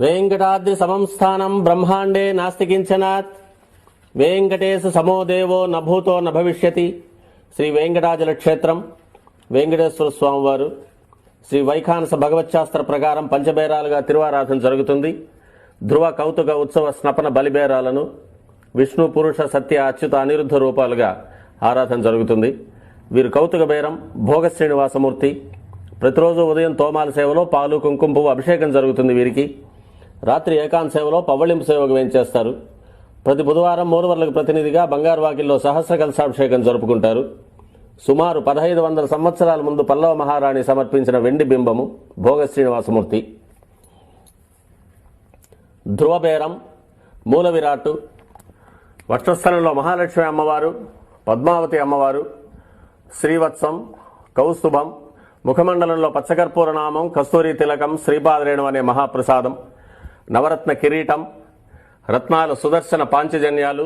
వెంకటాద్రి సమంస్థానం బ్రహ్మాండే నాస్తి కించనాత్ వెంకటేశ సమో దేవో నభూతో నభవిష్యతి. శ్రీ వెంకటాచల క్షేత్రం వెంకటేశ్వర స్వామివారు శ్రీ వైఖానస భగవచ్శాస్త్ర ప్రకారం పంచబేరాలుగా తిరువారాధన జరుగుతుంది. ధ్రువ కౌతుక ఉత్సవ స్నపన బలిబేరాలను విష్ణు పురుష సత్య అచ్యుత అనిరుద్ధ రూపాలుగా ఆరాధన జరుగుతుంది. వీరు కౌతుక బేరం భోగ శ్రీనివాసమూర్తి. ప్రతిరోజు ఉదయం తోమాల సేవలో పాలు కుంకుమ పువ్వు అభిషేకం జరుగుతుంది. వీరికి రాత్రి ఏకాంత సేవలో పవ్వళింపు సేవకు వేయించేస్తారు. ప్రతి బుధవారం మూలవర్లకు ప్రతినిధిగా బంగారు వాకిల్లో సహస్ర కలశాభిషేకం జరుపుకుంటారు. సుమారు 1500 సంవత్సరాల ముందు పల్లవ మహారాణి సమర్పించిన వెండి బింబము భోగ శ్రీనివాసమూర్తి. ధ్రువబేరం మూల విరాట్టు వక్షస్థలంలో మహాలక్ష్మి అమ్మవారు, పద్మావతి అమ్మవారు, శ్రీవత్సం, కౌస్తుభం, ముఖమండలంలో పచ్చకర్పూర నామం, కస్తూరి తిలకం, శ్రీపాదరేణం అనే మహాప్రసాదం, నవరత్న కిరీటం, రత్నాల సుదర్శన పాంచజన్యాలు,